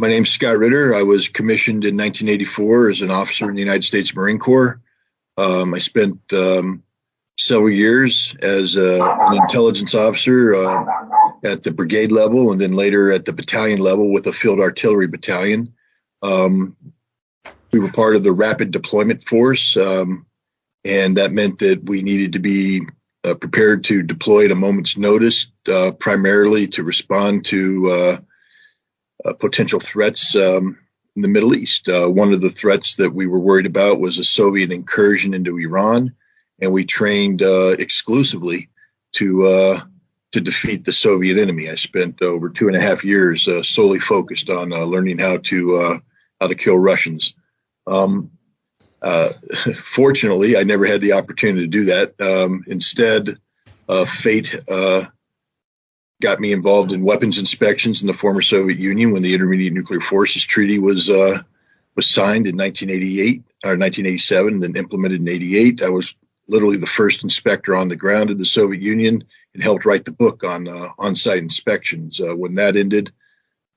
My name's Scott Ritter. I was commissioned in 1984 as an officer in the United States Marine Corps. I spent several years as an intelligence officer at the brigade level and then later at the battalion level with a field artillery battalion. We were part of the rapid deployment force, and that meant that we needed to be prepared to deploy at a moment's notice, primarily to respond to potential threats in the Middle East. One of the threats that we were worried about was a Soviet incursion into Iran, and we trained exclusively to defeat the Soviet enemy. I spent over 2.5 years solely focused on learning how to kill Russians. Fortunately, I never had the opportunity to do that. Instead, fate got me involved in weapons inspections in the former Soviet Union when the Intermediate Nuclear Forces Treaty was signed in 1988 or 1987, and then implemented in '88. I was literally the first inspector on the ground in the Soviet Union and helped write the book on on-site inspections. When that ended,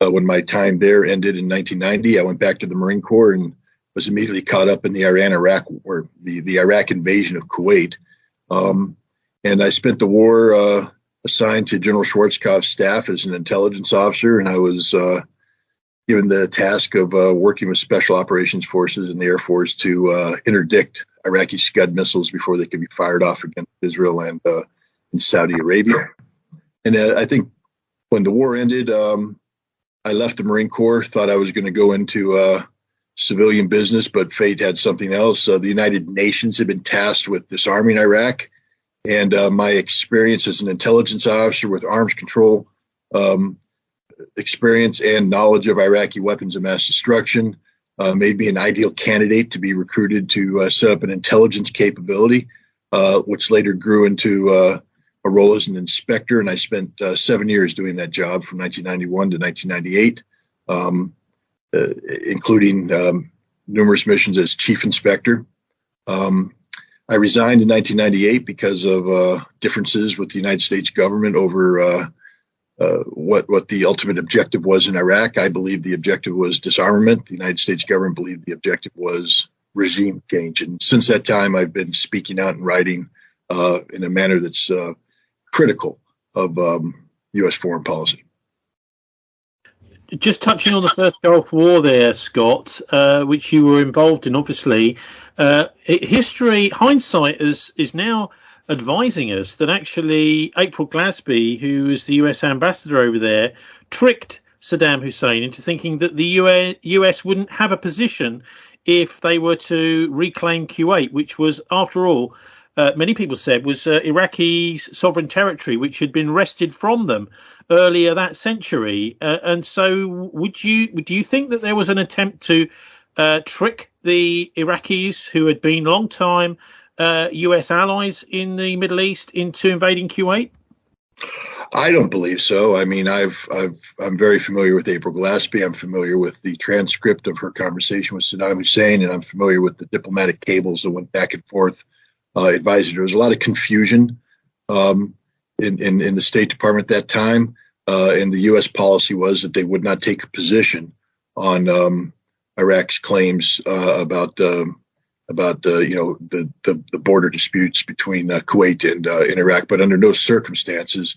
when my time there ended in 1990, I went back to the Marine Corps and was immediately caught up in the Iran-Iraq or the Iraq invasion of Kuwait. And I spent the war assigned to General Schwarzkopf's staff as an intelligence officer, and I was given the task of working with special operations forces in the Air Force to interdict Iraqi Scud missiles before they could be fired off against Israel and in Saudi Arabia. And I think when the war ended, I left the Marine Corps, thought I was going to go into civilian business, but fate had something else. The United Nations had been tasked with disarming Iraq, and my experience as an intelligence officer with arms control experience and knowledge of Iraqi weapons of mass destruction made me an ideal candidate to be recruited to set up an intelligence capability, which later grew into a role as an inspector. And I spent 7 years doing that job from 1991 to 1998, including numerous missions as chief inspector. I resigned in 1998 because of differences with the United States government over what the ultimate objective was in Iraq. I believe the objective was disarmament. The United States government believed the objective was regime change. And since that time, I've been speaking out and writing in a manner that's critical of U.S. foreign policy. Just touching on the first Gulf War there, Scott, which you were involved in, obviously, history, hindsight is now advising us that actually April Glasby, who is the US ambassador over there, tricked Saddam Hussein into thinking that the US wouldn't have a position if they were to reclaim Kuwait, which was, after all, many people said was Iraqi sovereign territory, which had been wrested from them earlier that century. And so do you think that there was an attempt to trick the Iraqis, who had been long time US allies in the Middle East, into invading Kuwait? I don't believe so. I mean, I'm very familiar with April Glasby. I'm familiar with the transcript of her conversation with Saddam Hussein, and I'm familiar with the diplomatic cables that went back and forth advising. There was a lot of confusion in the State Department at that time, and the U.S. policy was that they would not take a position on Iraq's claims about the border disputes between Kuwait and Iraq. But under no circumstances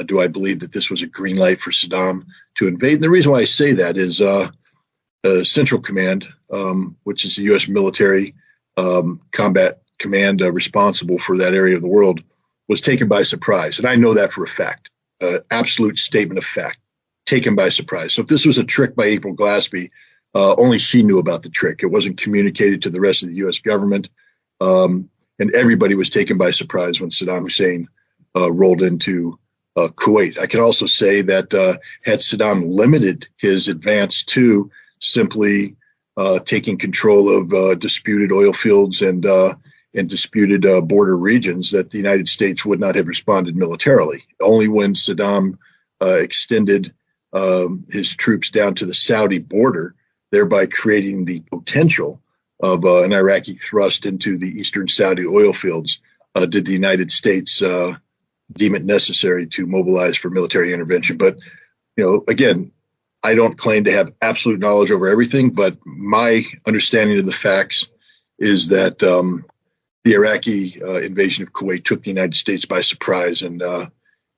do I believe that this was a green light for Saddam to invade. And the reason why I say that is Central Command, which is the U.S. military combat command responsible for that area of the world, was taken by surprise. And I know that for a fact, absolute statement of fact, taken by surprise. So if this was a trick by April Glasby, only she knew about the trick. It wasn't communicated to the rest of the U.S. government. And everybody was taken by surprise when Saddam Hussein rolled into Kuwait. I can also say that had Saddam limited his advance to simply taking control of disputed oil fields and disputed border regions, that the United States would not have responded militarily. Only when Saddam extended his troops down to the Saudi border, thereby creating the potential of an Iraqi thrust into the eastern Saudi oil fields, did the United States deem it necessary to mobilize for military intervention. But, again, I don't claim to have absolute knowledge over everything, but my understanding of the facts is that the Iraqi invasion of Kuwait took the United States by surprise, and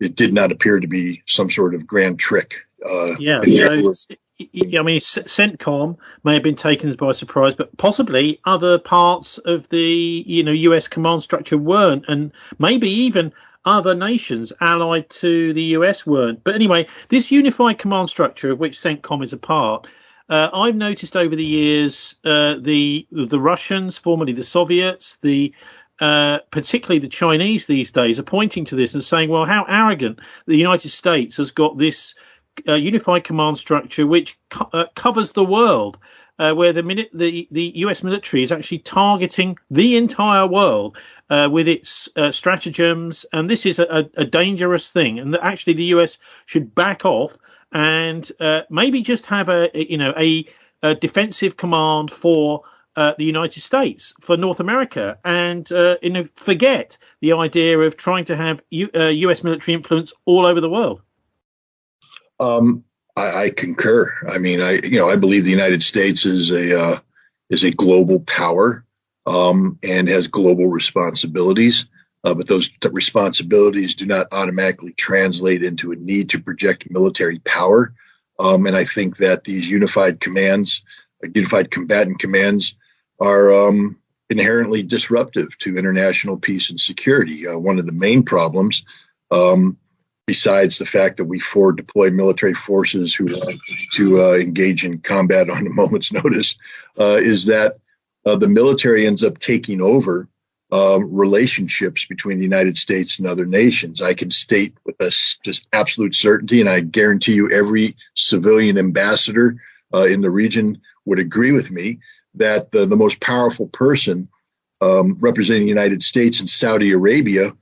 it did not appear to be some sort of grand trick. Yeah, so I mean, CENTCOM may have been taken by surprise, but possibly other parts of the U.S. command structure weren't, and maybe even other nations allied to the US weren't. But anyway, this unified command structure of which CENTCOM is a part, I've noticed over the years the Russians, formerly the Soviets, particularly the Chinese these days, are pointing to this and saying, well, how arrogant the United States has got this unified command structure which covers the world, where the US military is actually targeting the entire world with its stratagems, and this is a dangerous thing, and that actually the US should back off and maybe just have a defensive command for the United States, for North America, and forget the idea of trying to have US military influence all over the world. I concur. I mean, I believe the United States is a global power and has global responsibilities, but those responsibilities do not automatically translate into a need to project military power. And I think that these unified combatant commands, are inherently disruptive to international peace and security. One of the main problems, besides the fact that we forward deploy military forces who want to engage in combat on a moment's notice, is that the military ends up taking over relationships between the United States and other nations. I can state with just absolute certainty, and I guarantee you every civilian ambassador in the region would agree with me, that the most powerful person representing the United States in Saudi Arabia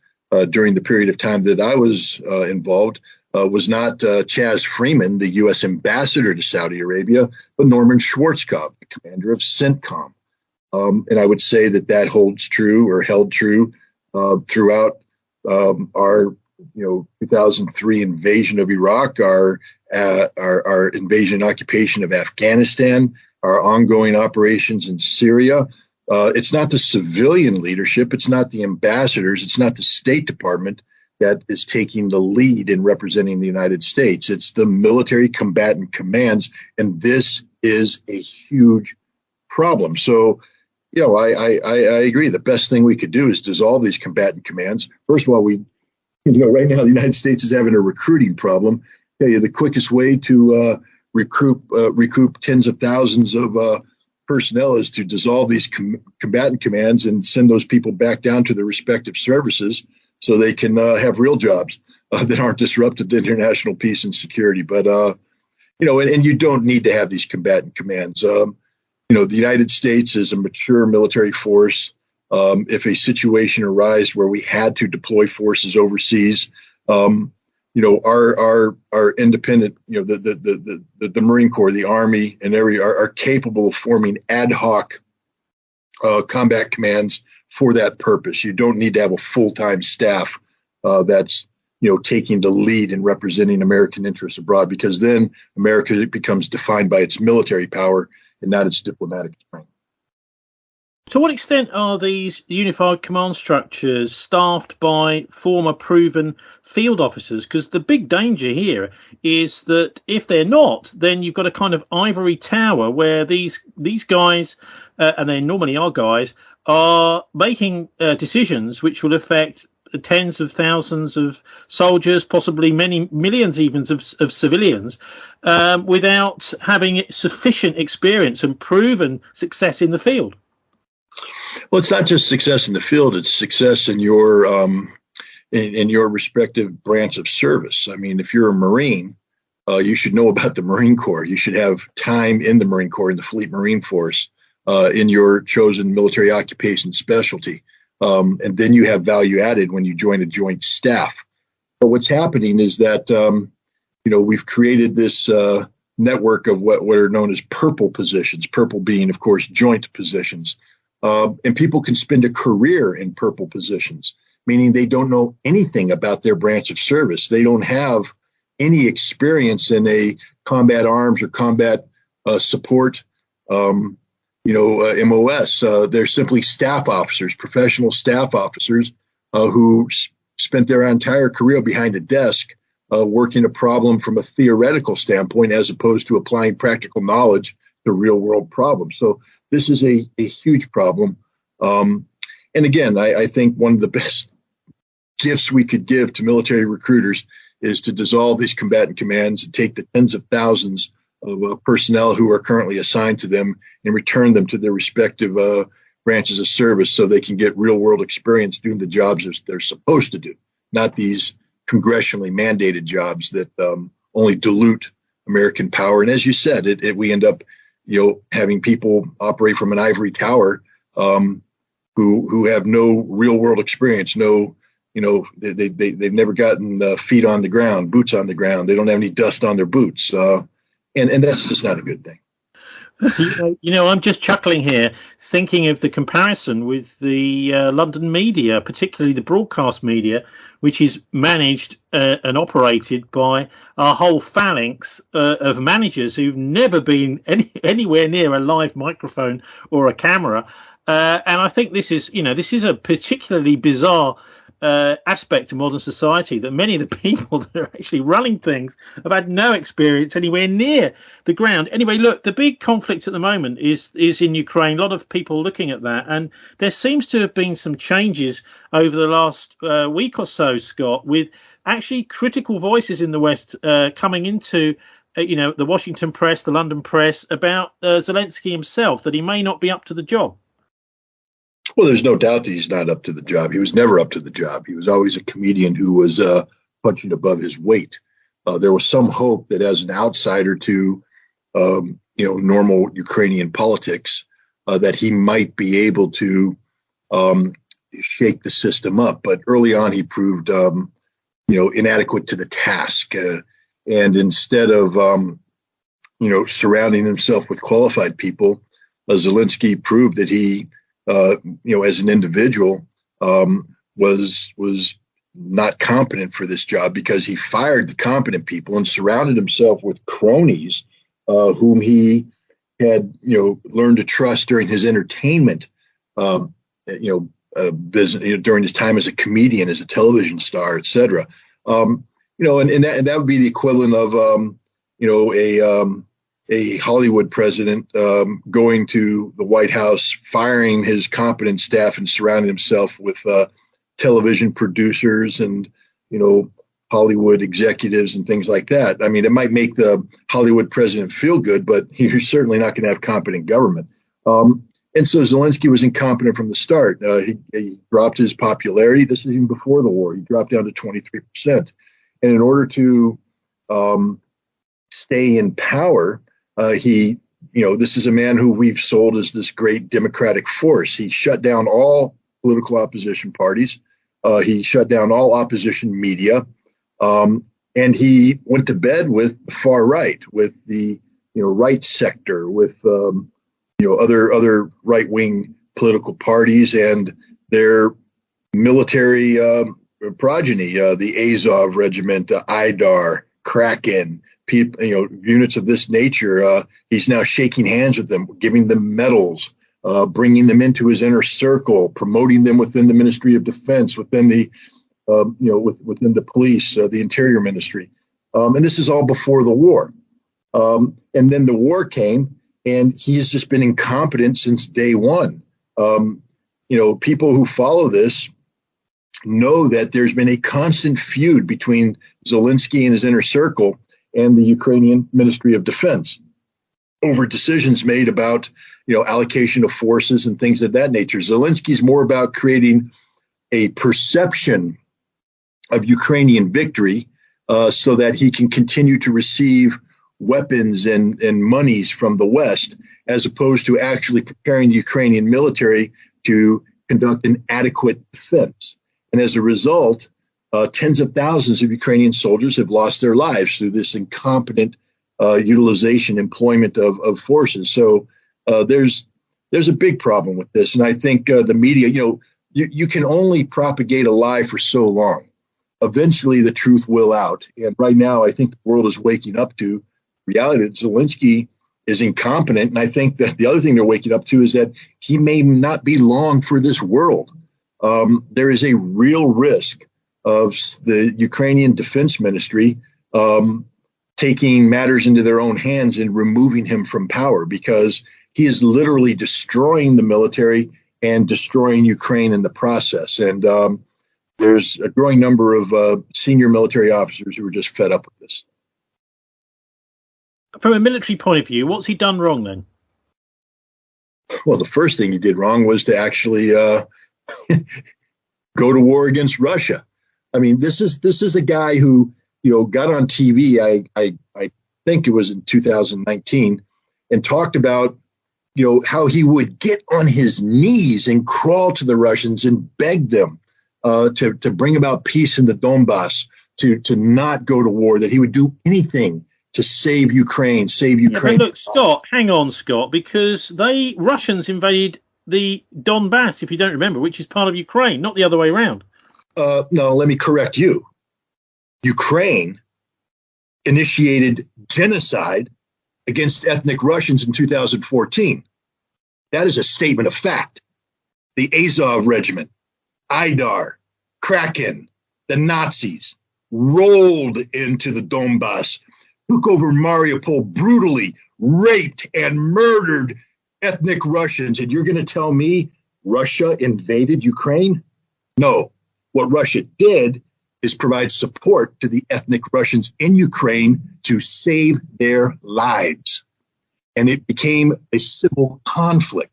during the period of time that I was involved was not Chaz Freeman, the U.S. ambassador to Saudi Arabia, but Norman Schwarzkopf, the commander of CENTCOM. And I would say that holds true, or held true, throughout our 2003 invasion of Iraq, our invasion and occupation of Afghanistan, our ongoing operations in Syria. It's not the civilian leadership, it's not the ambassadors, it's not the State Department that is taking the lead in representing the United States. It's the military combatant commands, and this is a huge problem. So, I agree. The best thing we could do is dissolve these combatant commands. First of all, right now the United States is having a recruiting problem. The quickest way to recoup tens of thousands of personnel is to dissolve these combatant commands and send those people back down to their respective services so they can have real jobs that aren't disruptive to international peace and security. But, and you don't need to have these combatant commands. The United States is a mature military force. If a situation arose where we had to deploy forces overseas, our independent, the Marine Corps, the Army, and are capable of forming ad hoc combat commands for that purpose. You don't need to have a full-time staff that's taking the lead in representing American interests abroad, because then America becomes defined by its military power and not its diplomatic strength. To what extent are these unified command structures staffed by former proven field officers? Because the big danger here is that if they're not, then you've got a kind of ivory tower where these guys, and they normally are guys, are making decisions which will affect tens of thousands of soldiers, possibly many millions even of civilians, without having sufficient experience and proven success in the field. Well, it's not just success in the field; it's success in your in your respective branch of service. I mean, if you're a Marine, you should know about the Marine Corps. You should have time in the Marine Corps, in the Fleet Marine Force, in your chosen military occupation specialty. And then you have value added when you join a joint staff. But what's happening is that, we've created this network of what are known as purple positions, purple being, of course, joint positions. And people can spend a career in purple positions, meaning they don't know anything about their branch of service. They don't have any experience in a combat arms or combat support, MOS. They're simply staff officers, professional staff officers who spent their entire career behind a desk working a problem from a theoretical standpoint as opposed to applying practical knowledge to real world problems. So this is a huge problem. And again, I think one of the best gifts we could give to military recruiters is to dissolve these combatant commands and take the tens of thousands of personnel who are currently assigned to them and return them to their respective branches of service so they can get real world experience doing the jobs they're supposed to do, not these congressionally mandated jobs that only dilute American power. And as you said, we end up, having people operate from an ivory tower who have no real world experience, they've never gotten feet on the ground, boots on the ground. They don't have any dust on their boots. And that's just not a good thing. I'm just chuckling here, thinking of the comparison with the London media, particularly the broadcast media, which is managed and operated by a whole phalanx of managers who've never been anywhere near a live microphone or a camera. And I think this is a particularly bizarre aspect of modern society, that many of the people that are actually running things have had no experience anywhere near the ground. Anyway, look, the big conflict at the moment is in Ukraine. A lot of people looking at that, and there seems to have been some changes over the last week or so, Scott, with actually critical voices in the West coming into the Washington press, the London press, about Zelensky himself, that he may not be up to the job. Well, there's no doubt that he's not up to the job. He was never up to the job. He was always a comedian who was punching above his weight. There was some hope that as an outsider to, normal Ukrainian politics, that he might be able to shake the system up. But early on, he proved, inadequate to the task. And instead of, surrounding himself with qualified people, Zelensky proved that he, as an individual, was not competent for this job, because he fired the competent people and surrounded himself with cronies whom he had, learned to trust during his entertainment, business, during his time as a comedian, as a television star, etc. And that would be the equivalent of, a Hollywood president going to the White House, firing his competent staff and surrounding himself with television producers and, Hollywood executives and things like that. I mean, it might make the Hollywood president feel good, but he's certainly not going to have competent government. And so Zelensky was incompetent from the start. He dropped his popularity. This is even before the war. He dropped down to 23%. And in order to stay in power, this is a man who we've sold as this great democratic force. He shut down all political opposition parties. He shut down all opposition media. And he went to bed with the far right, with the, rights sector, with, other right-wing political parties and their military progeny, the Azov Regiment, Idar, Kraken, units of this nature. He's now shaking hands with them, giving them medals, bringing them into his inner circle, promoting them within the Ministry of Defense, within the, within the police, the Interior Ministry. And this is all before the war. And then the war came, and he's just been incompetent since day one. People who follow this know that there's been a constant feud between Zelensky and his inner circle and the Ukrainian Ministry of Defense over decisions made about, allocation of forces and things of that nature. Zelensky's more about creating a perception of Ukrainian victory so that he can continue to receive weapons and monies from the West, as opposed to actually preparing the Ukrainian military to conduct an adequate defense. And as a result, tens of thousands of Ukrainian soldiers have lost their lives through this incompetent employment of forces. So there's a big problem with this. And I think the media, you can only propagate a lie for so long. eventually the truth will out. And right now, I think the world is waking up to reality that Zelensky is incompetent. And I think that the other thing they're waking up to is that he may not be long for this world. There is a real risk of the Ukrainian Defense Ministry taking matters into their own hands and removing him from power, because he is literally destroying the military and destroying Ukraine in the process. And there's a growing number of senior military officers who are just fed up with this. From a military point of view, what's he done wrong then? Well, the first thing he did wrong was to actually go to war against Russia. I mean, this is a guy who, got on TV. I think it was in 2019, and talked about, how he would get on his knees and crawl to the Russians and beg them to bring about peace in the Donbass, to not go to war, that he would do anything to save Ukraine. Yeah, but look, Scott, hang on, Scott, because Russians invaded the Donbass, if you don't remember, which is part of Ukraine, not the other way around. No, let me correct you. Ukraine initiated genocide against ethnic Russians in 2014. That is a statement of fact. The Azov Regiment, Aidar, Kraken, the Nazis rolled into the Donbass, took over Mariupol, brutally raped and murdered ethnic Russians. And you're going to tell me Russia invaded Ukraine? No. What Russia did is provide support to the ethnic Russians in Ukraine to save their lives. And it became a civil conflict.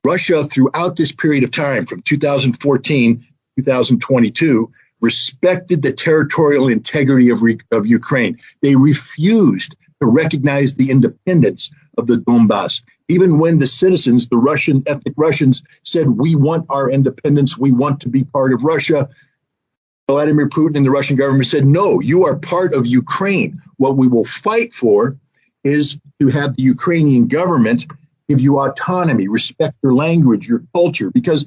Russia, throughout this period of time, from 2014 to 2022, respected the territorial integrity of Ukraine. They refused to recognize the independence of the Donbass. Even when the citizens, the ethnic Russians, said, we want our independence, we want to be part of Russia, Vladimir Putin and the Russian government said, no, you are part of Ukraine. What we will fight for is to have the Ukrainian government give you autonomy, respect your language, your culture. Because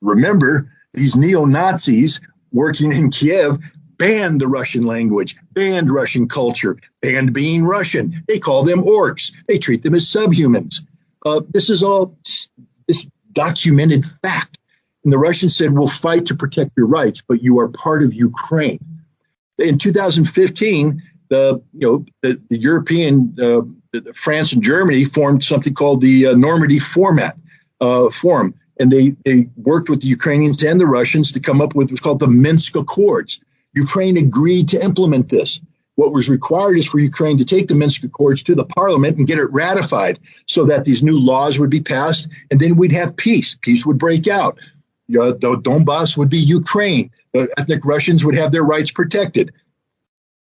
remember, these neo-Nazis working in Kiev banned the Russian language, banned Russian culture, banned being Russian. They call them orcs. They treat them as subhumans. This is all this documented fact. And the Russians said, we'll fight to protect your rights, but you are part of Ukraine. In 2015, the European, France and Germany formed something called the Normandy Forum. And they worked with the Ukrainians and the Russians to come up with what's called the Minsk Accords. Ukraine agreed to implement this. What was required is for Ukraine to take the Minsk Accords to the parliament and get it ratified so that these new laws would be passed, and then we'd have peace. Peace would break out. The Donbass would be Ukraine. The ethnic Russians would have their rights protected.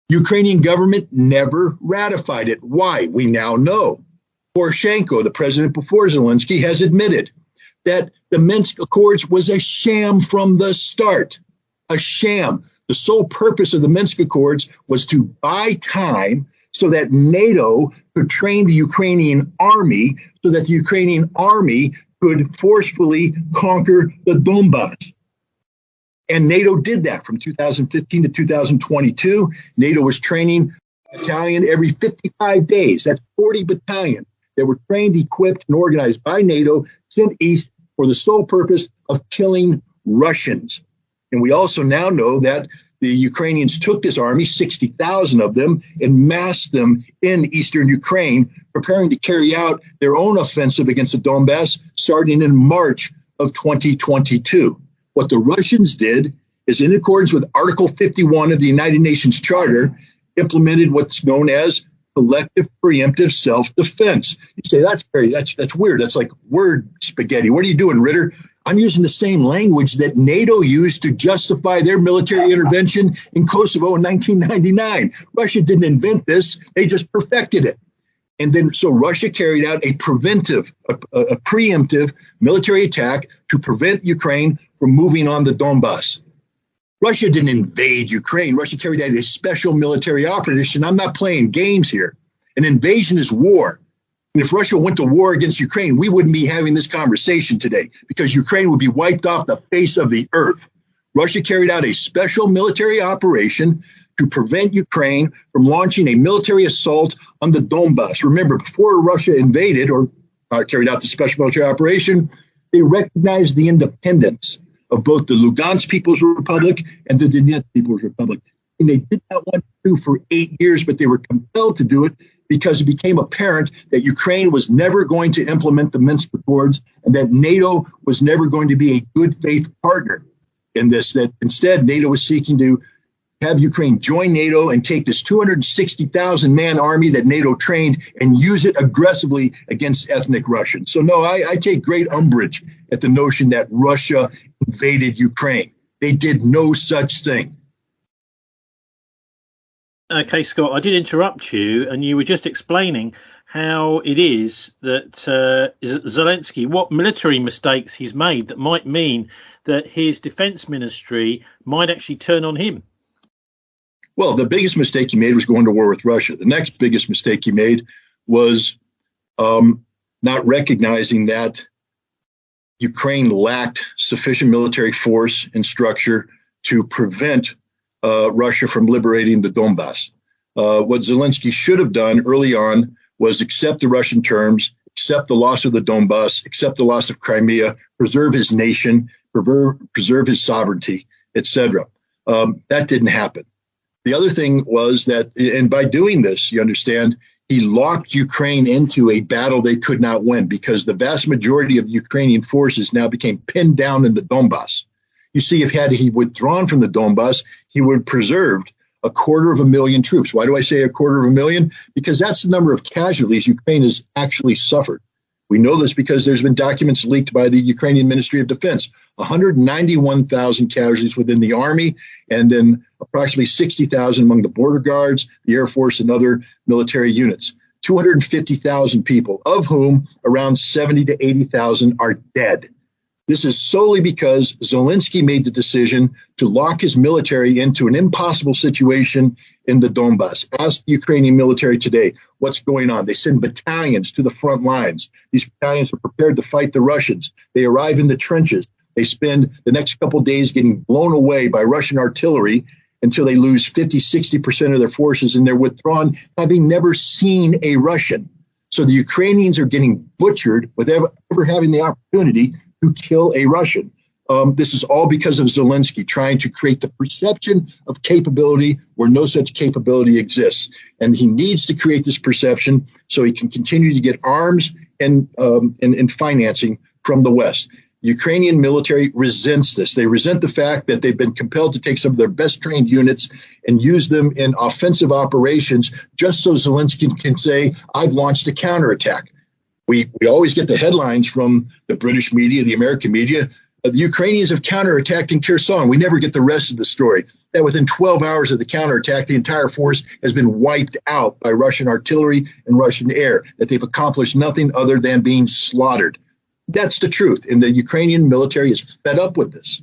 Ukrainian government never ratified it. Why? We now know. Poroshenko, the president before Zelensky, has admitted that the Minsk Accords was a sham from the start. A sham. The sole purpose of the Minsk Accords was to buy time so that NATO could train the Ukrainian army, so that the Ukrainian army could forcefully conquer the Donbass. And NATO did that from 2015 to 2022. NATO was training a battalion every 55 days. That's 40 battalions that were trained, equipped, and organized by NATO, sent east for the sole purpose of killing Russians. And we also now know that the Ukrainians took this army, 60,000 of them, and massed them in eastern Ukraine, preparing to carry out their own offensive against the Donbass starting in March of 2022. What the Russians did is, in accordance with Article 51 of the United Nations Charter, implemented what's known as collective preemptive self-defense. You say, that's weird. That's like word spaghetti. What are you doing, Ritter? I'm using the same language that NATO used to justify their military intervention in Kosovo in 1999. Russia didn't invent this. They just perfected it. And then so Russia carried out a preemptive military attack to prevent Ukraine from moving on the Donbass. Russia didn't invade Ukraine. Russia carried out a special military operation. I'm not playing games here. An invasion is war. And if Russia went to war against Ukraine, we wouldn't be having this conversation today, because Ukraine would be wiped off the face of the earth. Russia carried out a special military operation to prevent Ukraine from launching a military assault on the Donbass. Remember, before Russia invaded or carried out the special military operation, they recognized the independence of both the Lugansk People's Republic and the Donetsk People's Republic. And they did not want to do for 8 years, but they were compelled to do it because it became apparent that Ukraine was never going to implement the Minsk Accords and that NATO was never going to be a good faith partner in this, that instead NATO was seeking to have Ukraine join NATO and take this 260,000 man army that NATO trained and use it aggressively against ethnic Russians. So no, I take great umbrage at the notion that Russia invaded Ukraine. They did no such thing. Okay, Scott, I did interrupt you, and you were just explaining how it is that Zelensky, what military mistakes he's made that might mean that his defense ministry might actually turn on him. Well, the biggest mistake he made was going to war with Russia. The next biggest mistake he made was not recognizing that Ukraine lacked sufficient military force and structure to prevent Russia from liberating the Donbass. What Zelensky should have done early on was accept the Russian terms, accept the loss of the Donbass, accept the loss of Crimea, preserve his nation, preserve his sovereignty, etc. That didn't happen. The other thing was that, and by doing this, you understand, he locked Ukraine into a battle they could not win because the vast majority of the Ukrainian forces now became pinned down in the Donbass. You see, if had he withdrawn from the Donbass, he would have preserved 250,000 troops. Why do I say 250,000? Because that's the number of casualties Ukraine has actually suffered. We know this because there's been documents leaked by the Ukrainian Ministry of Defense, 191,000 casualties within the army, and then approximately 60,000 among the border guards, the Air Force, and other military units. 250,000 people, of whom around 70 to 80,000 are dead. This is solely because Zelensky made the decision to lock his military into an impossible situation in the Donbass. Ask the Ukrainian military today what's going on. They send battalions to the front lines. These battalions are prepared to fight the Russians. They arrive in the trenches. They spend the next couple of days getting blown away by Russian artillery until they lose 50, 60% of their forces, and they're withdrawn, having never seen a Russian. So the Ukrainians are getting butchered without ever having the opportunity to kill a Russian. This is all because of Zelensky trying to create the perception of capability where no such capability exists. And he needs to create this perception so he can continue to get arms and financing from the West. The Ukrainian military resents this. They resent the fact that they've been compelled to take some of their best trained units and use them in offensive operations just so Zelensky can say, I've launched a counterattack. We always get the headlines from the British media, the American media. The Ukrainians have counterattacked in Kherson. We never get the rest of the story. That within 12 hours of the counterattack, the entire force has been wiped out by Russian artillery and Russian air, that they've accomplished nothing other than being slaughtered. That's the truth. And the Ukrainian military is fed up with this.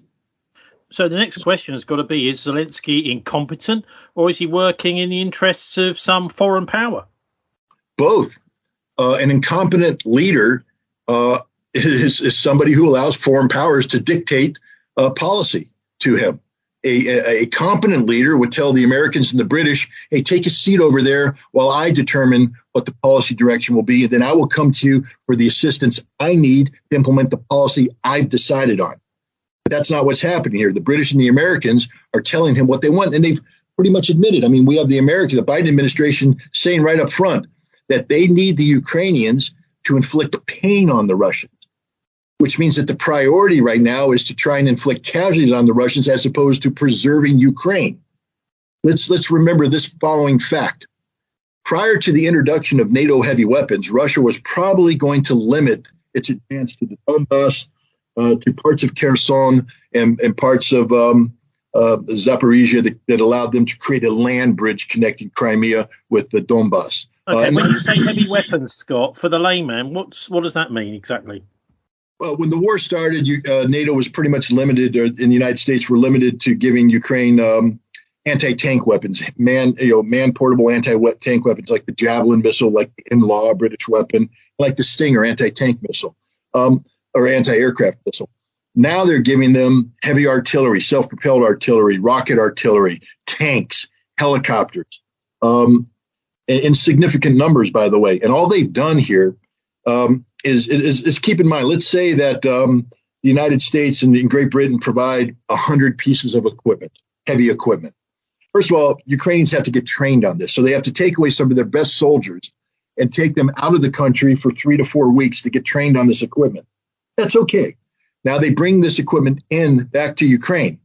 So the next question has got to be, is Zelensky incompetent or is he working in the interests of some foreign power? Both. An incompetent leader is somebody who allows foreign powers to dictate policy to him. A competent leader would tell the Americans and the British, hey, take a seat over there while I determine what the policy direction will be, and then I will come to you for the assistance I need to implement the policy I've decided on. But that's not what's happening here. The British and the Americans are telling him what they want, and they've pretty much admitted. I mean, we have the Biden administration saying right up front that they need the Ukrainians to inflict pain on the Russians, which means that the priority right now is to try and inflict casualties on the Russians as opposed to preserving Ukraine. Let's remember this following fact. Prior to the introduction of NATO heavy weapons, Russia was probably going to limit its advance to the Donbass, to parts of Kherson and parts of Zaporizhia that allowed them to create a land bridge connecting Crimea with the Donbass. Okay, when you say heavy weapons, Scott, for the layman, what does that mean exactly? Well, when the war started, NATO was pretty much limited, or in the United States were limited to giving Ukraine anti-tank weapons, man-portable anti-tank weapons like the Javelin missile, like the in-law British weapon, like the Stinger anti-tank missile, or anti-aircraft missile. Now they're giving them heavy artillery, self-propelled artillery, rocket artillery, tanks, helicopters, in significant numbers, by the way. And all they've done here is keep in mind, let's say that the United States and Great Britain provide 100 pieces of equipment, heavy equipment. First of all, Ukrainians have to get trained on this. So they have to take away some of their best soldiers and take them out of the country for 3 to 4 weeks to get trained on this equipment. That's okay. Now they bring this equipment back to Ukraine.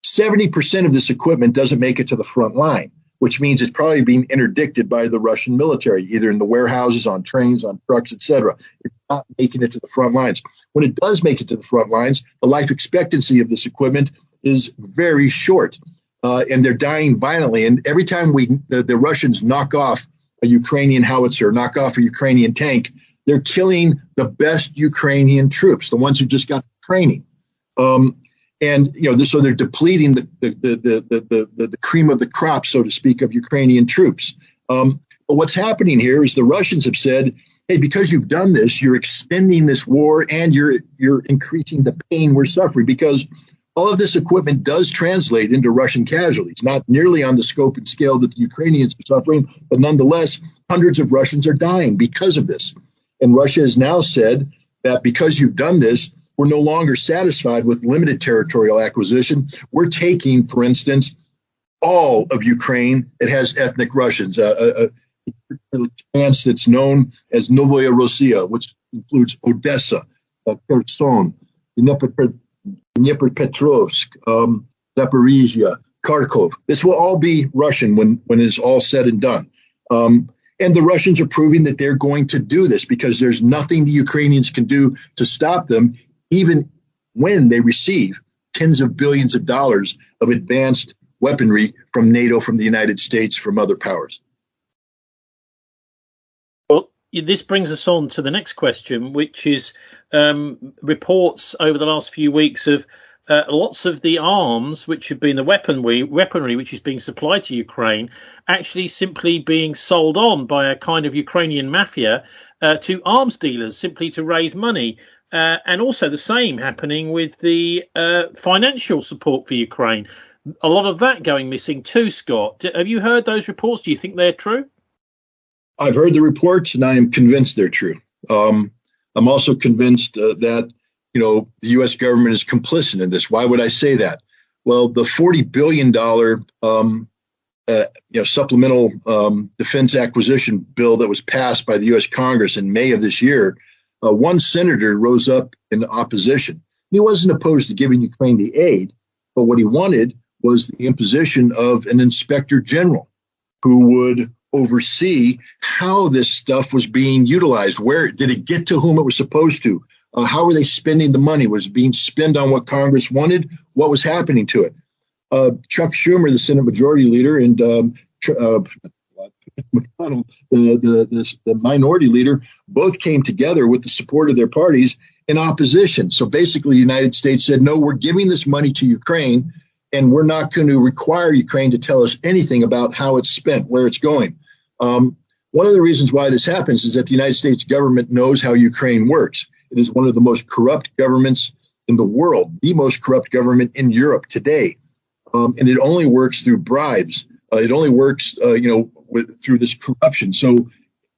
70% of this equipment doesn't make it to the front line, which means it's probably being interdicted by the Russian military, either in the warehouses, on trains, on trucks, etc. It's not making it to the front lines. When it does make it to the front lines, the life expectancy of this equipment is very short, and they're dying violently. And every time the Russians knock off a Ukrainian howitzer, knock off a Ukrainian tank, they're killing the best Ukrainian troops, the ones who just got training. And so they're depleting the cream of the crop, so to speak, of Ukrainian troops. But what's happening here is the Russians have said, hey, because you've done this, you're extending this war and you're increasing the pain we're suffering, because all of this equipment does translate into Russian casualties, not nearly on the scope and scale that the Ukrainians are suffering, but nonetheless, hundreds of Russians are dying because of this. And Russia has now said that because you've done this, we're no longer satisfied with limited territorial acquisition. We're taking, for instance, all of Ukraine that has ethnic Russians, a expanse that's known as Novaya Rossiya, which includes Odessa, Kherson, Dnipropetrovsk, Zaporizhia, Kharkov. This will all be Russian when it's all said and done. And the Russians are proving that they're going to do this because there's nothing the Ukrainians can do to stop them, even when they receive tens of billions of dollars of advanced weaponry from NATO, from the United States, from other powers. Well, this brings us on to the next question, which is reports over the last few weeks of lots of the arms, which have been the weaponry which is being supplied to Ukraine, actually simply being sold on by a kind of Ukrainian mafia to arms dealers simply to raise money. And also the same happening with the financial support for Ukraine. A lot of that going missing too, Scott. Have you heard those reports? Do you think they're true? I've heard the reports, and I am convinced they're true. I'm also convinced that the U.S. government is complicit in this. Why would I say that? Well, the $40 billion supplemental defense acquisition bill that was passed by the U.S. Congress in May of this year, one senator rose up in opposition. He wasn't opposed to giving Ukraine the aid, but what he wanted was the imposition of an inspector general who would oversee how this stuff was being utilized. Where did it get to whom it was supposed to? How were they spending the money? Was it being spent on what Congress wanted? What was happening to it? Chuck Schumer, the Senate Majority Leader, and McConnell, the Minority Leader, both came together with the support of their parties in opposition. So basically, the United States said, no, we're giving this money to Ukraine, and we're not going to require Ukraine to tell us anything about how it's spent, where it's going. One of the reasons why this happens is that the United States government knows how Ukraine works. It is one of the most corrupt governments in the world, the most corrupt government in Europe today. And it only works through bribes. It only works, through this corruption. So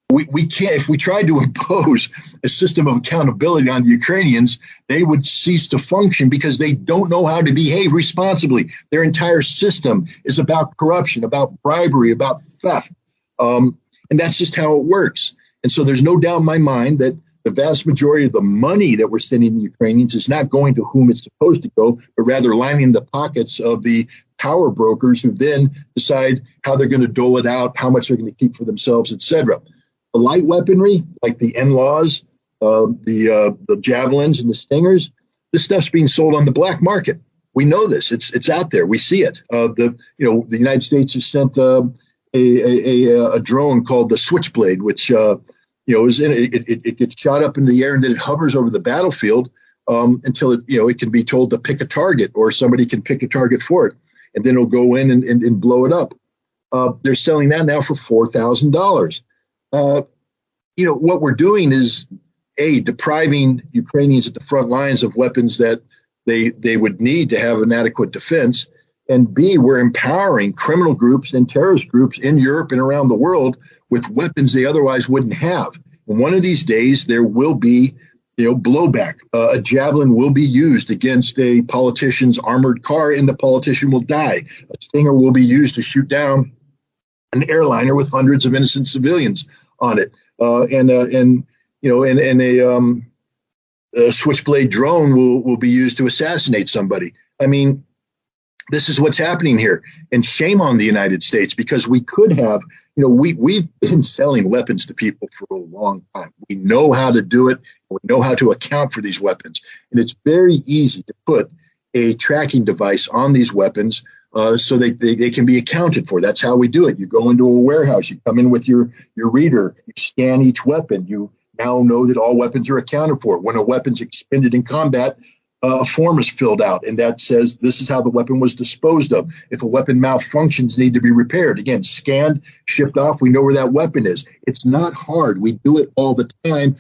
we can't, if we tried to impose a system of accountability on the Ukrainians, they would cease to function because they don't know how to behave responsibly. Their entire system is about corruption, about bribery, about theft. And that's just how it works. And so there's no doubt in my mind that the vast majority of the money that we're sending the Ukrainians is not going to whom it's supposed to go, but rather lining the pockets of the power brokers who then decide how they're going to dole it out, how much they're going to keep for themselves, etc. The light weaponry, like the NLAWs, the javelins and the stingers, this stuff's being sold on the black market. We know this. It's out there. We see it. The United States has sent a drone called the Switchblade, which it gets shot up in the air and then it hovers over the battlefield until it can be told to pick a target, or somebody can pick a target for it, and then it'll go in and blow it up. They're selling that now for $4,000. What we're doing is depriving Ukrainians at the front lines of weapons that they would need to have an adequate defense. And B, we're empowering criminal groups and terrorist groups in Europe and around the world with weapons they otherwise wouldn't have. And one of these days, there will be, blowback. A javelin will be used against a politician's armored car, and the politician will die. A stinger will be used to shoot down an airliner with hundreds of innocent civilians on it. A switchblade drone will be used to assassinate somebody. I mean, this is what's happening here. And shame on the United States, because we could have, we've been selling weapons to people for a long time. We know how to do it. We know how to account for these weapons. And it's very easy to put a tracking device on these weapons so they can be accounted for. That's how we do it. You go into a warehouse, you come in with your reader, you scan each weapon. You now know that all weapons are accounted for. When a weapon's expended in combat, a form is filled out, and that says this is how the weapon was disposed of. If a weapon malfunctions, need to be repaired. Again, scanned, shipped off, we know where that weapon is. It's not hard. We do it all the time.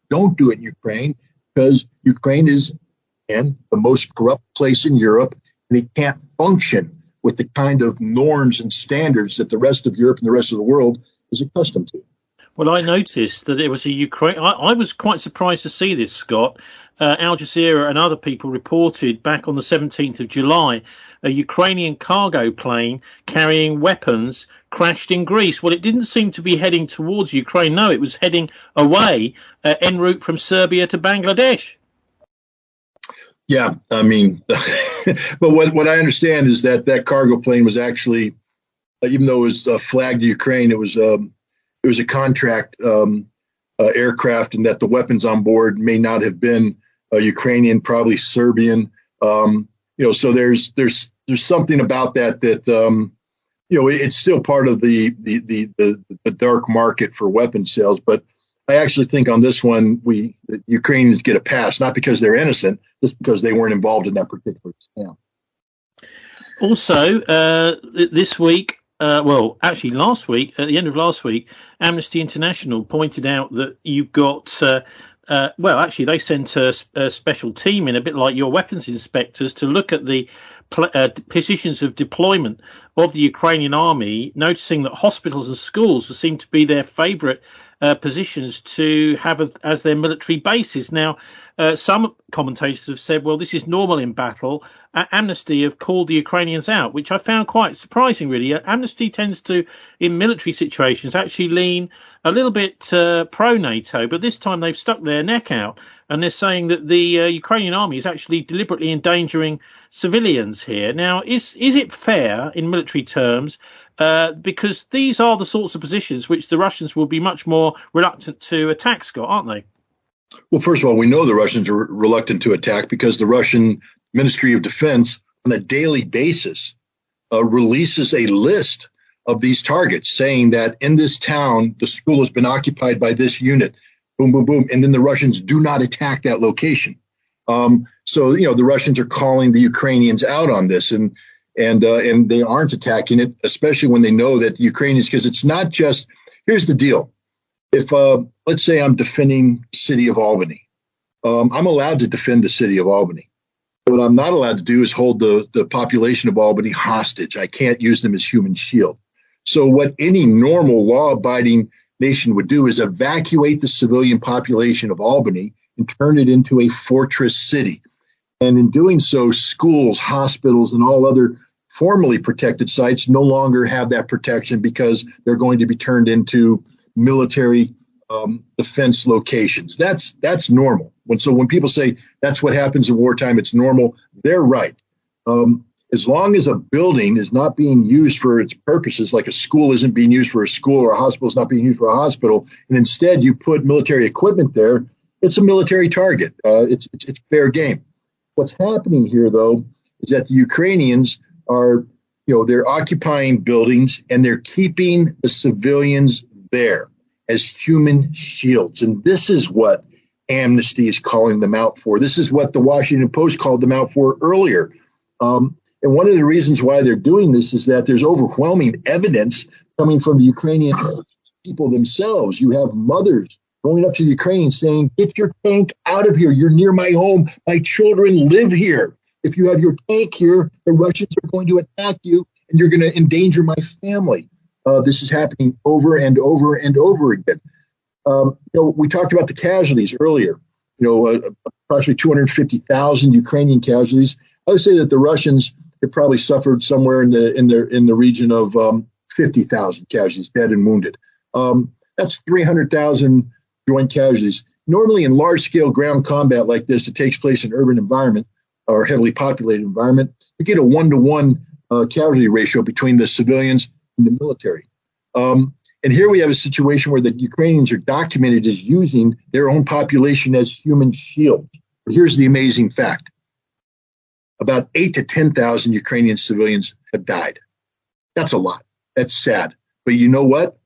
Don't do it in Ukraine, because Ukraine is, again, the most corrupt place in Europe, and it can't function with the kind of norms and standards that the rest of Europe and the rest of the world is accustomed to. Well, I noticed that it was a Ukraine. I was quite surprised to see this, Scott. Al Jazeera and other people reported back on the 17th of July, a Ukrainian cargo plane carrying weapons crashed in Greece. Well, it didn't seem to be heading towards Ukraine. No, it was heading away en route from Serbia to Bangladesh. Yeah, I mean, but what I understand is that cargo plane was actually, even though it was flagged to Ukraine, it was a contract aircraft, and that the weapons on board may not have been Ukrainian, probably Serbian. So there's something about that it's still part of the dark market for weapon sales. But I actually think on this one, the Ukrainians get a pass, not because they're innocent, just because they weren't involved in that particular scam. Also, this week, actually last week, at the end of last week, Amnesty International pointed out that you've got, they sent a special team in, a bit like your weapons inspectors, to look at the positions of deployment of the Ukrainian army, noticing that hospitals and schools seem to be their favourite positions to have as their military bases. Now, some commentators have said, well, this is normal in battle. Amnesty have called the Ukrainians out, which I found quite surprising, really. Amnesty tends to, in military situations, actually lean a little bit pro-NATO, but this time they've stuck their neck out, and they're saying that the Ukrainian army is actually deliberately endangering civilians here. Now, is it fair in military terms? Because these are the sorts of positions which the Russians will be much more reluctant to attack, Scott, aren't they? Well, first of all, we know the Russians are reluctant to attack because the Russian Ministry of Defense on a daily basis releases a list of these targets saying that in this town, the school has been occupied by this unit, boom, boom, boom. And then the Russians do not attack that location. So the Russians are calling the Ukrainians out on this, and they aren't attacking it, especially when they know that the Ukrainians, because it's not just, here's the deal. If, let's say I'm defending the city of Albany, I'm allowed to defend the city of Albany. What I'm not allowed to do is hold the population of Albany hostage. I can't use them as human shield. So what any normal law-abiding nation would do is evacuate the civilian population of Albany and turn it into a fortress city. And in doing so, schools, hospitals, and all other formerly protected sites no longer have that protection because they're going to be turned into military defense locations. That's normal. When people say that's what happens in wartime, it's normal, they're right. As long as a building is not being used for its purposes, like a school isn't being used for a school or a hospital is not being used for a hospital, and instead you put military equipment there, it's a military target. It's fair game. What's happening here, though, is that the Ukrainians are, they're occupying buildings and they're keeping the civilians there as human shields. And this is what Amnesty is calling them out for. This is what the Washington Post called them out for earlier. And one of the reasons why they're doing this is that there's overwhelming evidence coming from the Ukrainian people themselves. You have mothers going up to the Ukrainians saying, get your tank out of here. You're near my home. My children live here. If you have your tank here, the Russians are going to attack you and you're going to endanger my family. This is happening over and over and over again. We talked about the casualties earlier. Approximately 250,000 Ukrainian casualties. I would say that the Russians have probably suffered somewhere in the region of 50,000 casualties, dead and wounded. That's 300,000 joint casualties. Normally, in large-scale ground combat like this, it takes place in urban environment or heavily populated environment. You get a 1-to-1 casualty ratio between the civilians and the military. And here we have a situation where the Ukrainians are documented as using their own population as human shields. But here's the amazing fact. About 8,000 to 10,000 Ukrainian civilians have died. That's a lot. That's sad. But you know what?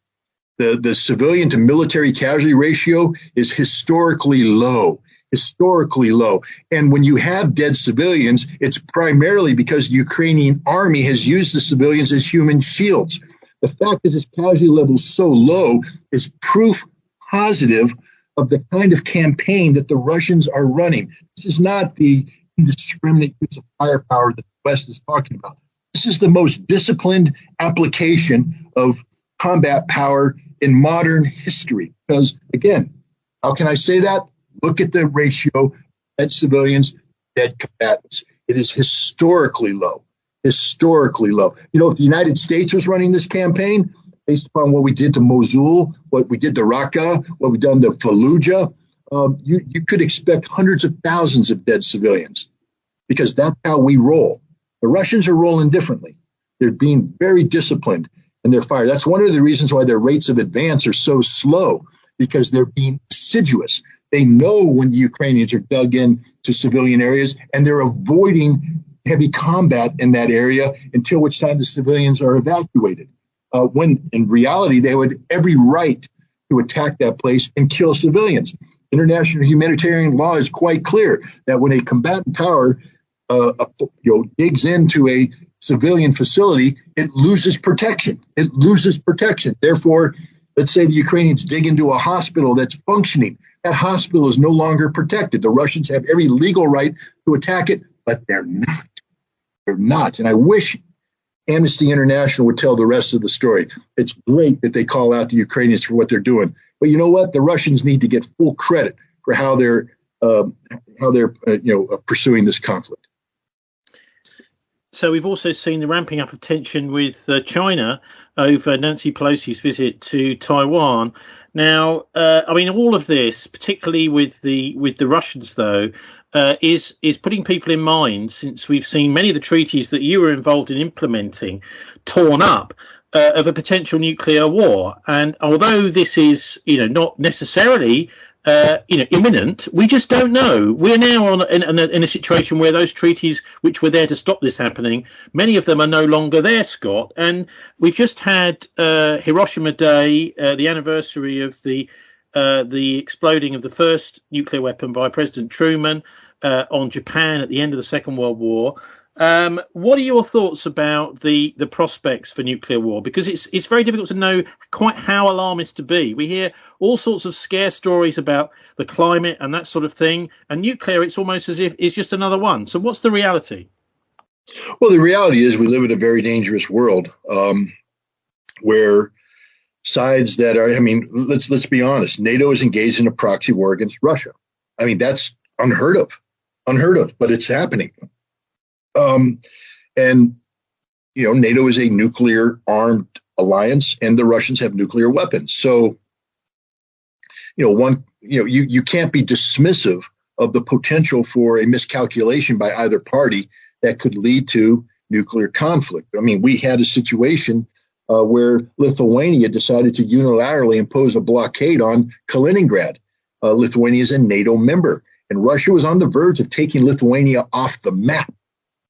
The civilian to military casualty ratio is historically low. Historically low. And when you have dead civilians, it's primarily because the Ukrainian army has used the civilians as human shields. The fact that this casualty level is so low is proof positive of the kind of campaign that the Russians are running. This is not the indiscriminate use of firepower that the West is talking about. This is the most disciplined application of combat power in modern history. Because, again, how can I say that? Look at the ratio of dead civilians, dead combatants. It is historically low. Historically low. If the United States was running this campaign, based upon what we did to Mosul, what we did to Raqqa, what we've done to Fallujah, you could expect hundreds of thousands of dead civilians because that's how we roll. The Russians are rolling differently. They're being very disciplined in their fire. That's one of the reasons why their rates of advance are so slow, because they're being assiduous. They know when the Ukrainians are dug in to civilian areas, and they're avoiding heavy combat in that area until which time the civilians are evacuated. When in reality, they would have every right to attack that place and kill civilians. International humanitarian law is quite clear that when a combatant power digs into a civilian facility, it loses protection. It loses protection. Therefore, let's say the Ukrainians dig into a hospital that's functioning. That hospital is no longer protected. The Russians have every legal right to attack it, but they're not. They're not. And I wish Amnesty International would tell the rest of the story. It's great that they call out the Ukrainians for what they're doing. But you know what? The Russians need to get full credit for how they're pursuing this conflict. So we've also seen the ramping up of tension with China over Nancy Pelosi's visit to Taiwan. Now, all of this, particularly with the Russians, though, is putting people in mind, since we've seen many of the treaties that you were involved in implementing torn up, of a potential nuclear war. And although this is, not necessarily imminent, we just don't know. We're now in a situation where those treaties which were there to stop this happening, many of them are no longer there, Scott. And we've just had Hiroshima Day, the anniversary of the exploding of the first nuclear weapon by President Truman on Japan at the end of the Second World War. What are your thoughts about the prospects for nuclear war? Because it's very difficult to know quite how alarmist to be. We hear all sorts of scare stories about the climate and that sort of thing. And nuclear, it's almost as if it's just another one. So what's the reality? Well, the reality is we live in a very dangerous world where sides that are, let's be honest. NATO is engaged in a proxy war against Russia. That's unheard of, but it's happening. NATO is a nuclear armed alliance, and the Russians have nuclear weapons. So, you can't be dismissive of the potential for a miscalculation by either party that could lead to nuclear conflict. We had a situation where Lithuania decided to unilaterally impose a blockade on Kaliningrad. Lithuania is a NATO member, and Russia was on the verge of taking Lithuania off the map.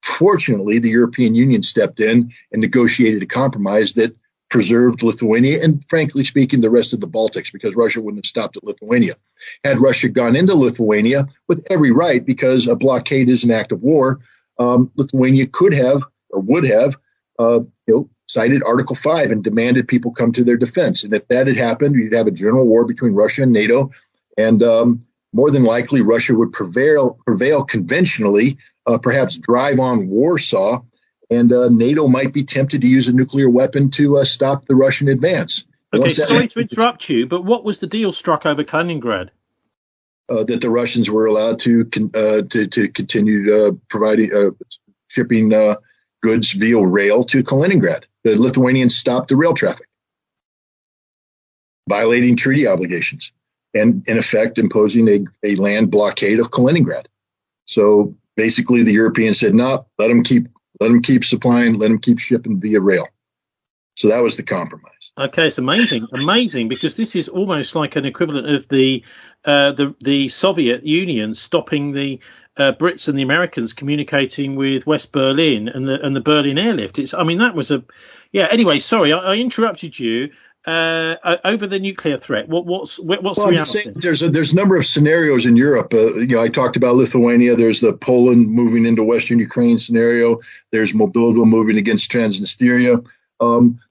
Fortunately, the European Union stepped in and negotiated a compromise that preserved Lithuania and, frankly speaking, the rest of the Baltics, because Russia wouldn't have stopped at Lithuania. Had Russia gone into Lithuania with every right, because a blockade is an act of war, Lithuania could have or would have cited Article 5 and demanded people come to their defense. And if that had happened, you'd have a general war between Russia and NATO. And more than likely, Russia would prevail conventionally, perhaps drive on Warsaw, and NATO might be tempted to use a nuclear weapon to stop the Russian advance. Okay, sorry to interrupt you, but what was the deal struck over Kaliningrad? That the Russians were allowed to continue providing shipping goods via rail to Kaliningrad. The Lithuanians stopped the rail traffic, violating treaty obligations, and in effect imposing a land blockade of Kaliningrad. So basically, the Europeans said, "No, let them keep supplying, let them keep shipping via rail." So that was the compromise. Okay, it's amazing, because this is almost like an equivalent of the Soviet Union stopping the Brits and the Americans communicating with West Berlin and the Berlin airlift. That was Anyway, sorry, I interrupted you. Over the nuclear threat, what's the reality? There's a number of scenarios in Europe. I talked about Lithuania. There's the Poland moving into Western Ukraine scenario. There's Moldova moving against Transnistria.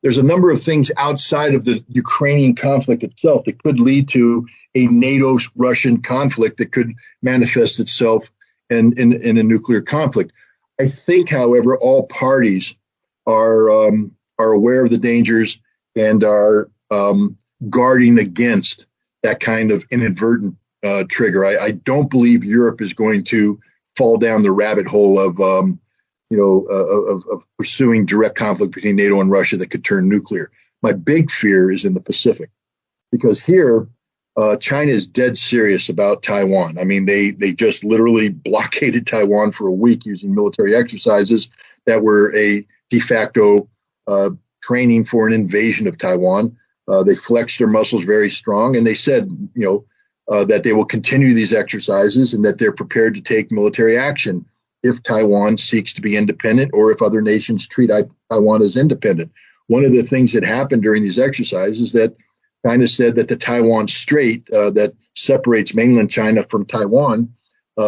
There's a number of things outside of the Ukrainian conflict itself that could lead to a NATO-Russian conflict that could manifest itself in a nuclear conflict. I think, however, all parties are aware of the dangers and are guarding against that kind of inadvertent trigger. I don't believe Europe is going to fall down the rabbit hole of pursuing direct conflict between NATO and Russia that could turn nuclear. My big fear is in the Pacific, because here China is dead serious about Taiwan. I mean, they just literally blockaded Taiwan for a week using military exercises that were a de facto training for an invasion of Taiwan. They flexed their muscles very strong, and they said, that they will continue these exercises and that they're prepared to take military action if Taiwan seeks to be independent or if other nations treat Taiwan as independent. One of the things that happened during these exercises is that China said that the Taiwan Strait that separates mainland China from Taiwan,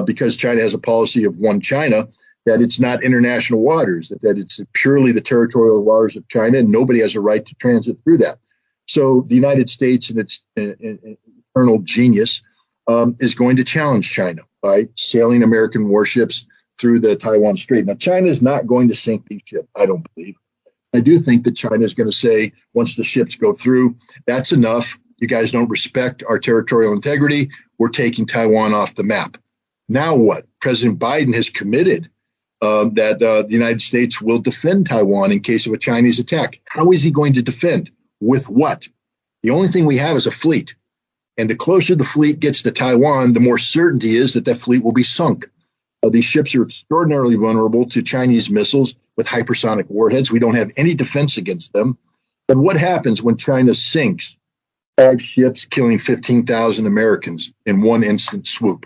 because China has a policy of one China, that it's not international waters, that it's purely the territorial waters of China, and nobody has a right to transit through that. So the United States, in its eternal genius, is going to challenge China by sailing American warships through the Taiwan Strait. Now, China is not going to sink these ships, I don't believe. I do think that China is going to say, once the ships go through, that's enough. You guys don't respect our territorial integrity. We're taking Taiwan off the map. Now what? President Biden has committed that the United States will defend Taiwan in case of a Chinese attack. How is he going to defend? With what? The only thing we have is a fleet. And the closer the fleet gets to Taiwan, the more certainty is that fleet will be sunk. These ships are extraordinarily vulnerable to Chinese missiles with hypersonic warheads. We don't have any defense against them. But what happens when China sinks 5 ships, killing 15,000 Americans in one instant swoop?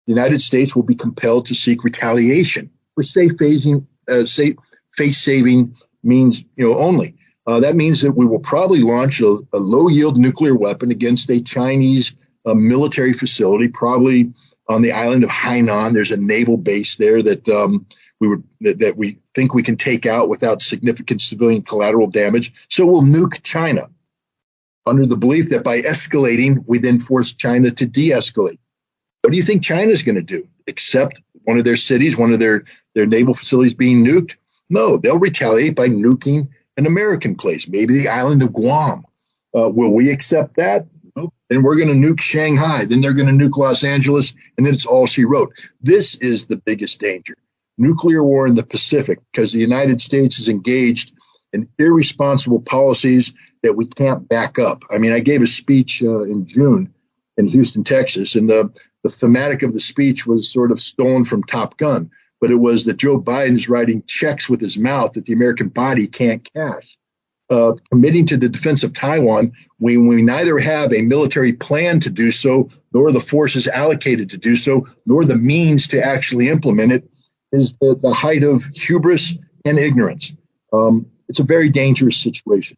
The United States will be compelled to seek retaliation for face-saving means, only. That means that we will probably launch a low-yield nuclear weapon against a Chinese military facility, probably on the island of Hainan. There's a naval base there that we think we can take out without significant civilian collateral damage. So we'll nuke China under the belief that by escalating, we then force China to de-escalate. What do you think China's going to do? Accept one of their cities, one of their naval facilities being nuked? No, they'll retaliate by nuking an American place, maybe the island of Guam. Will we accept that? No. Then we're going to nuke Shanghai. Then they're going to nuke Los Angeles. And then it's all she wrote. This is the biggest danger. Nuclear war in the Pacific, because the United States is engaged in irresponsible policies that we can't back up. I mean, I gave a speech in June in Houston, Texas, and the thematic of the speech was sort of stolen from Top Gun. But it was that Joe Biden's writing checks with his mouth that the American body can't cash. Committing to the defense of Taiwan, we neither have a military plan to do so, nor the forces allocated to do so, nor the means to actually implement it, is the height of hubris and ignorance. It's a very dangerous situation.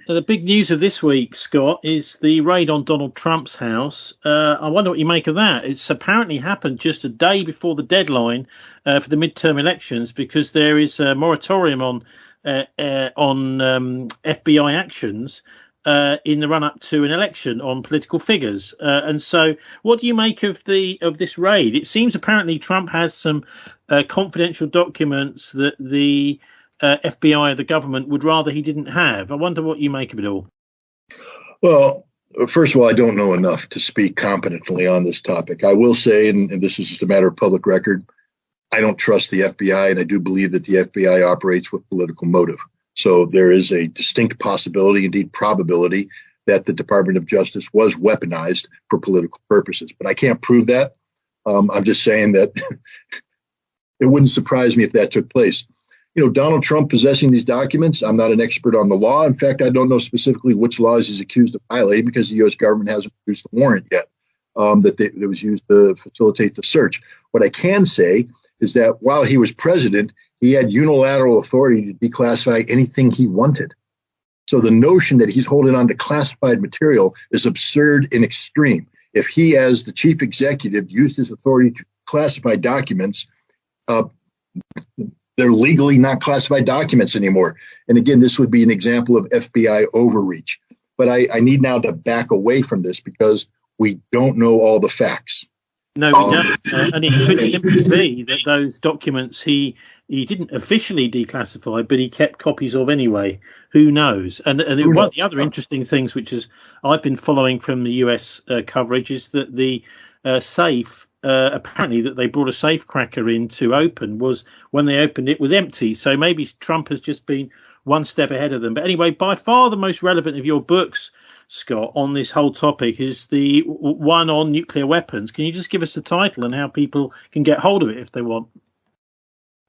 So the big news of this week, Scott, is the raid on Donald Trump's house. I wonder what you make of that. It's apparently happened just a day before the deadline for the midterm elections, because there is a moratorium on on FBI actions in the run-up to an election on political figures. And so what do you make of this raid? It seems apparently Trump has some confidential documents that the FBI, the government, would rather he didn't have. I wonder what you make of it all. Well, first of all, I don't know enough to speak competently on this topic. I will say, and this is just a matter of public record, I don't trust the FBI, and I do believe that the FBI operates with political motive. So there is a distinct possibility, indeed probability, that the Department of Justice was weaponized for political purposes. But I can't prove that. I'm just saying that it wouldn't surprise me if that took place. You know, Donald Trump possessing these documents, I'm not an expert on the law. In fact, I don't know specifically which laws he's accused of violating because the U.S. government hasn't produced a warrant yet that was used to facilitate the search. What I can say is that while he was president, he had unilateral authority to declassify anything he wanted. So the notion that he's holding on to classified material is absurd and extreme. If he, as the chief executive, used his authority to classify documents, they're legally not classified documents anymore. And again, this would be an example of FBI overreach. But I need now to back away from this because we don't know all the facts. No, we don't. And it could simply be that those documents he didn't officially declassify, but he kept copies of anyway. Who knows? And one of the other interesting things, which is I've been following from the US coverage, is that the safe, apparently that they brought a safe cracker in to open, was when they opened it was empty. So maybe Trump has just been one step ahead of them. But anyway, by far the most relevant of your books, Scott, on this whole topic is the one on nuclear weapons. Can you just give us the title and how people can get hold of it if they want?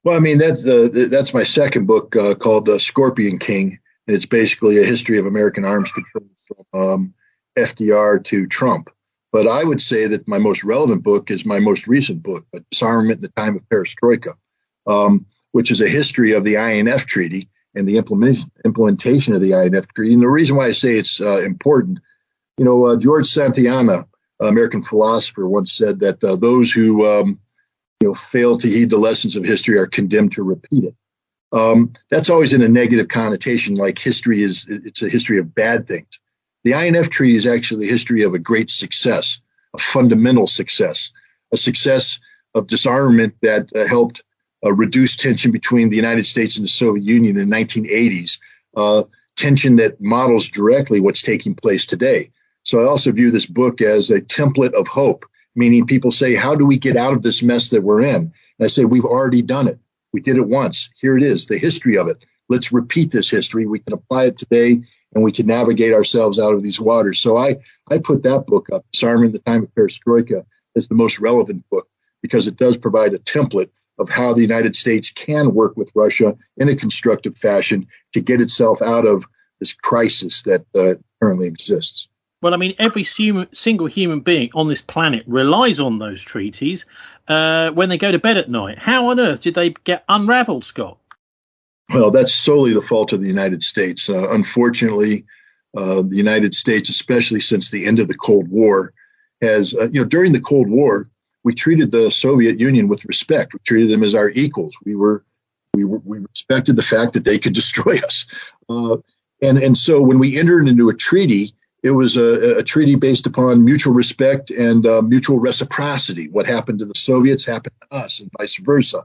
Well, I mean, that's my second book called Scorpion King, and it's basically a history of American arms control from FDR to Trump. But I would say that my most relevant book is my most recent book, Disarmament in the Time of Perestroika, which is a history of the INF Treaty and the implementation of the INF Treaty. And the reason why I say it's important, you know, George Santayana, American philosopher, once said that those who fail to heed the lessons of history are condemned to repeat it. That's always in a negative connotation, like history it's a history of bad things. The INF Treaty is actually a history of a great success, a fundamental success, a success of disarmament that helped reduce tension between the United States and the Soviet Union in the 1980s, tension that models directly what's taking place today. So I also view this book as a template of hope, meaning people say, how do we get out of this mess that we're in? And I say, we've already done it. We did it once. Here it is, the history of it. Let's repeat this history. We can apply it today, and we can navigate ourselves out of these waters. So I put that book up, Disarmament in the Time of Perestroika, as the most relevant book because it does provide a template of how the United States can work with Russia in a constructive fashion to get itself out of this crisis that currently exists. Well, I mean, every single human being on this planet relies on those treaties when they go to bed at night. How on earth did they get unraveled, Scott? Well, that's solely the fault of the United States. Unfortunately, the United States, especially since the end of the Cold War, has, during the Cold War, we treated the Soviet Union with respect. We treated them as our equals. We respected the fact that they could destroy us. And so when we entered into a treaty, it was a treaty based upon mutual respect and mutual reciprocity. What happened to the Soviets happened to us and vice versa.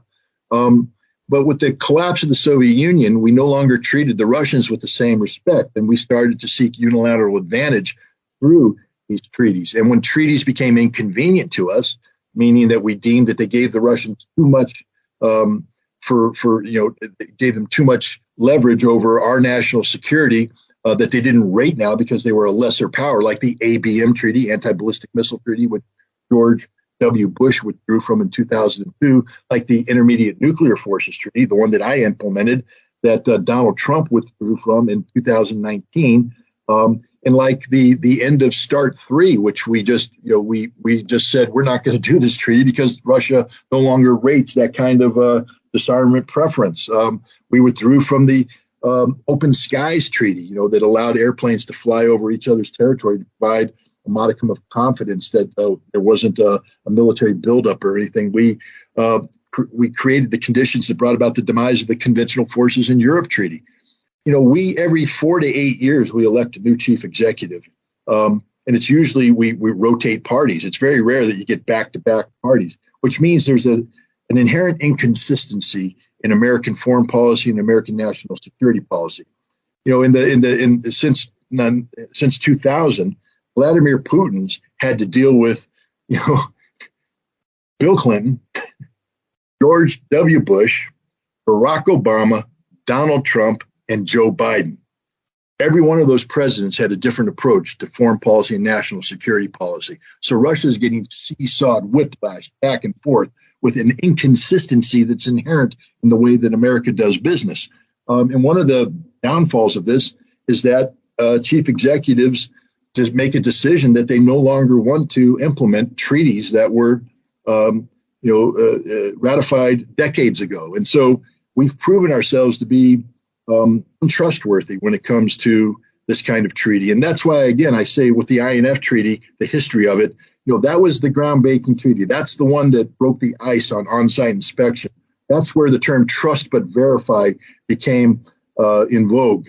But with the collapse of the Soviet Union, we no longer treated the Russians with the same respect, and we started to seek unilateral advantage through these treaties. And when treaties became inconvenient to us, meaning that we deemed that they gave the Russians too much gave them too much leverage over our national security that they didn't rate now because they were a lesser power, like the ABM Treaty, Anti-Ballistic Missile Treaty, which George W. Bush withdrew from in 2002, like the Intermediate Nuclear Forces Treaty, the one that I implemented, that Donald Trump withdrew from in 2019. And like the end of START 3, which we just said we're not going to do this treaty because Russia no longer rates that kind of disarmament preference. We withdrew from the Open Skies Treaty, that allowed airplanes to fly over each other's territory to provide modicum of confidence that there wasn't a military buildup or anything. We created the conditions that brought about the demise of the Conventional Forces in Europe Treaty. We every 4 to 8 years we elect a new chief executive, and it's usually we rotate parties. It's very rare that you get back-to-back parties, which means there's an inherent inconsistency in American foreign policy and American national security policy. Since 2000, Vladimir Putin's had to deal with, Bill Clinton, George W. Bush, Barack Obama, Donald Trump, and Joe Biden. Every one of those presidents had a different approach to foreign policy and national security policy. So Russia's getting seesawed, whiplash back and forth with an inconsistency that's inherent in the way that America does business. And one of the downfalls of this is that chief executives just make a decision that they no longer want to implement treaties that were ratified decades ago. And so we've proven ourselves to be untrustworthy when it comes to this kind of treaty. And that's why, again, I say with the INF treaty, the history of it, that was the ground-breaking treaty. That's the one that broke the ice on on-site inspection. That's where the term trust but verify became in vogue.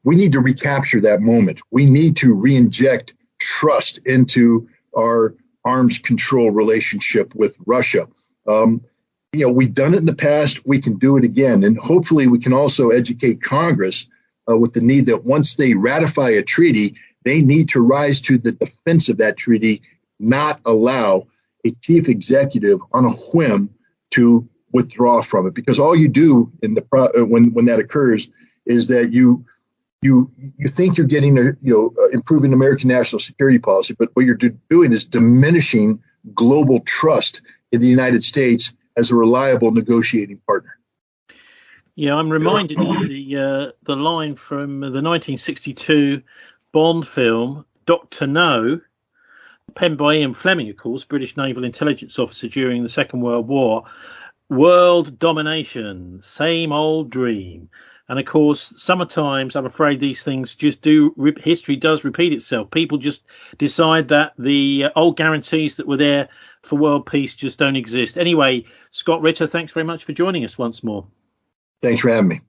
We need to recapture that moment. We need to re-inject trust into our arms control relationship with Russia. We've done it in the past. We can do it again. And hopefully we can also educate Congress with the need that once they ratify a treaty, they need to rise to the defense of that treaty, not allow a chief executive on a whim to withdraw from it. Because all you do in when that occurs is that you think you're getting improving American national security policy, but what you're doing is diminishing global trust in the United States as a reliable negotiating partner. Yeah, I'm reminded of the line from the 1962 Bond film Dr. No, penned by Ian Fleming, of course, British naval intelligence officer during the Second World War. World domination, same old dream. And of course, sometimes I'm afraid these things just history does repeat itself. People just decide that the old guarantees that were there for world peace just don't exist. Anyway, Scott Ritter, thanks very much for joining us once more. Thanks for having me.